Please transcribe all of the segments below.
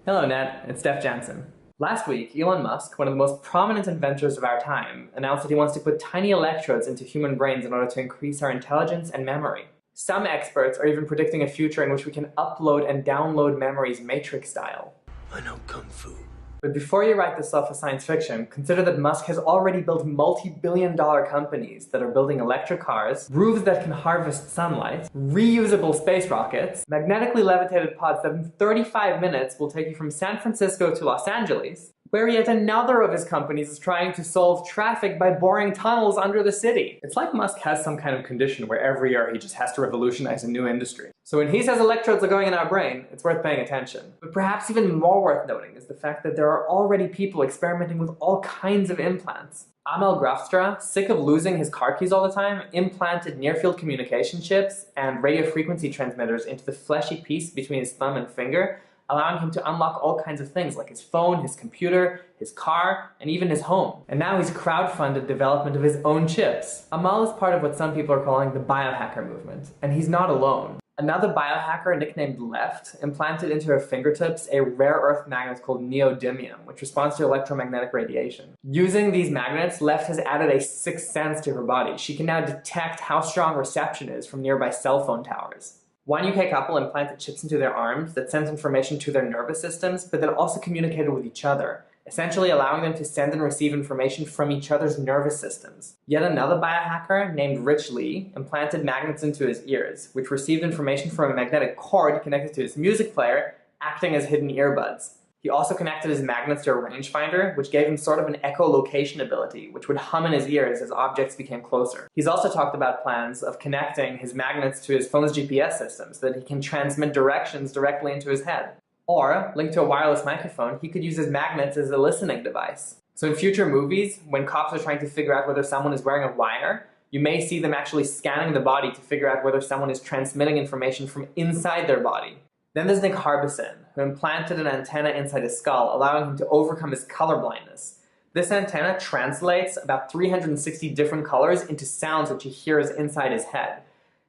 Hello Ned, it's Steph Jansen. Last week, Elon Musk, one of the most prominent inventors of our time, announced that he wants to put tiny electrodes into human brains in order to increase our intelligence and memory. Some experts are even predicting a future in which we can upload and download memories Matrix style. I know Kung Fu. But before you write this off as science fiction, consider that Musk has already built multi-billion-dollar companies that are building electric cars, roofs that can harvest sunlight, reusable space rockets, magnetically levitated pods that in 35 minutes will take you from San Francisco to Los Angeles, where yet another of his companies is trying to solve traffic by boring tunnels under the city. It's like Musk has some kind of condition where every year he just has to revolutionize a new industry. So when he says electrodes are going in our brain, it's worth paying attention. But perhaps even more worth noting is the fact that there are already people experimenting with all kinds of implants. Amel Grafstra, sick of losing his car keys all the time, implanted near-field communication chips and radio frequency transmitters into the fleshy piece between his thumb and finger, allowing him to unlock all kinds of things like his phone, his computer, his car, and even his home. And now he's crowdfunded development of his own chips. Amal is part of what some people are calling the biohacker movement, and he's not alone. Another biohacker nicknamed Left implanted into her fingertips a rare earth magnet called neodymium, which responds to electromagnetic radiation. Using these magnets, Left has added a sixth sense to her body. She can now detect how strong reception is from nearby cell phone towers. One UK couple implanted chips into their arms that sent information to their nervous systems, but that also communicated with each other, essentially allowing them to send and receive information from each other's nervous systems. Yet another biohacker, named Rich Lee, implanted magnets into his ears, which received information from a magnetic cord connected to his music player, acting as hidden earbuds. He also connected his magnets to a rangefinder, which gave him sort of an echolocation ability, which would hum in his ears as objects became closer. He's also talked about plans of connecting his magnets to his phone's GPS system so that he can transmit directions directly into his head. Or, linked to a wireless microphone, he could use his magnets as a listening device. So in future movies, when cops are trying to figure out whether someone is wearing a wire, you may see them actually scanning the body to figure out whether someone is transmitting information from inside their body. Then there's Nick Harbison, who implanted an antenna inside his skull, allowing him to overcome his color blindness. This antenna translates about 360 different colors into sounds which he hears inside his head.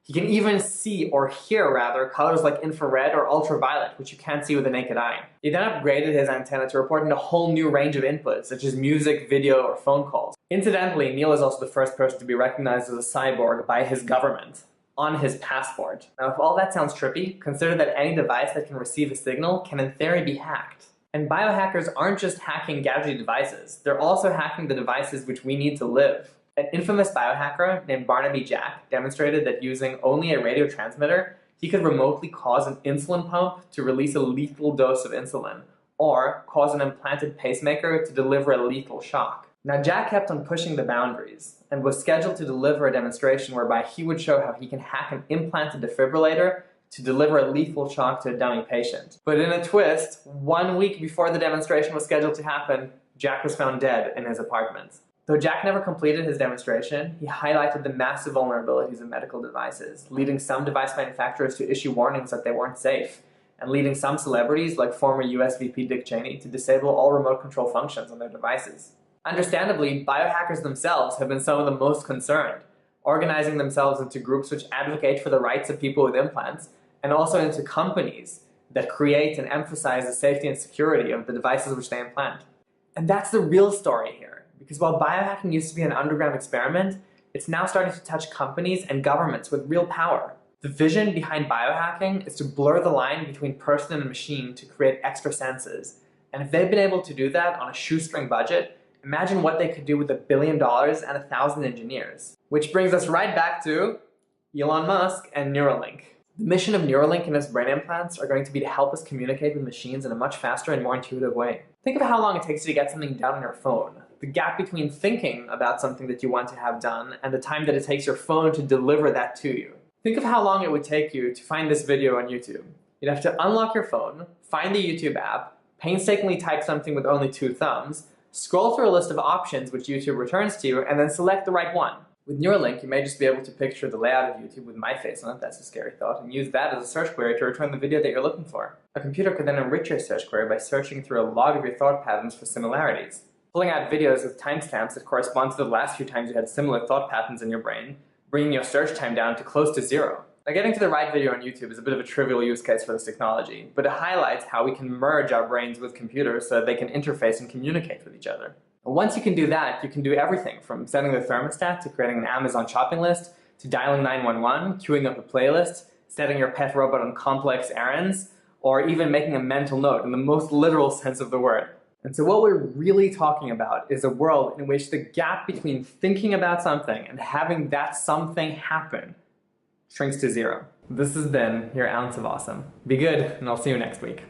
He can even see, or hear rather, colors like infrared or ultraviolet, which you can't see with the naked eye. He then upgraded his antenna to report in a whole new range of inputs, such as music, video, or phone calls. Incidentally, Neil is also the first person to be recognized as a cyborg by his government on his passport. Now, if all that sounds trippy, consider that any device that can receive a signal can in theory be hacked. And biohackers aren't just hacking gadgety devices, they're also hacking the devices which we need to live. An infamous biohacker named Barnaby Jack demonstrated that using only a radio transmitter, he could remotely cause an insulin pump to release a lethal dose of insulin, or cause an implanted pacemaker to deliver a lethal shock. Now, Jack kept on pushing the boundaries and was scheduled to deliver a demonstration whereby he would show how he can hack an implanted defibrillator to deliver a lethal shock to a dummy patient. But in a twist, 1 week before the demonstration was scheduled to happen, Jack was found dead in his apartment. Though Jack never completed his demonstration, he highlighted the massive vulnerabilities of medical devices, leading some device manufacturers to issue warnings that they weren't safe, and leading some celebrities, like former US VP Dick Cheney, to disable all remote control functions on their devices. Understandably, biohackers themselves have been some of the most concerned, organizing themselves into groups which advocate for the rights of people with implants, and also into companies that create and emphasize the safety and security of the devices which they implant. And that's the real story here, because while biohacking used to be an underground experiment, it's now starting to touch companies and governments with real power. The vision behind biohacking is to blur the line between person and machine to create extra senses. And if they've been able to do that on a shoestring budget, imagine what they could do with $1 billion and 1,000 engineers. Which brings us right back to Elon Musk and Neuralink. The mission of Neuralink and its brain implants are going to be to help us communicate with machines in a much faster and more intuitive way. Think of how long it takes you to get something done on your phone. The gap between thinking about something that you want to have done and the time that it takes your phone to deliver that to you. Think of how long it would take you to find this video on YouTube. You'd have to unlock your phone, find the YouTube app, painstakingly type something with only 2 thumbs, scroll through a list of options which YouTube returns to you, and then select the right one. With Neuralink, you may just be able to picture the layout of YouTube with my face on it, that's a scary thought, and use that as a search query to return the video that you're looking for. A computer could then enrich your search query by searching through a log of your thought patterns for similarities, pulling out videos with timestamps that correspond to the last few times you had similar thought patterns in your brain, bringing your search time down to close to 0. Now, getting to the right video on YouTube is a bit of a trivial use case for this technology, but it highlights how we can merge our brains with computers so that they can interface and communicate with each other. And once you can do that, you can do everything from setting the thermostat to creating an Amazon shopping list, to dialing 911, queuing up a playlist, setting your pet robot on complex errands, or even making a mental note in the most literal sense of the word. And so what we're really talking about is a world in which the gap between thinking about something and having that something happen shrinks to zero. This has been your ounce of awesome. Be good, and I'll see you next week.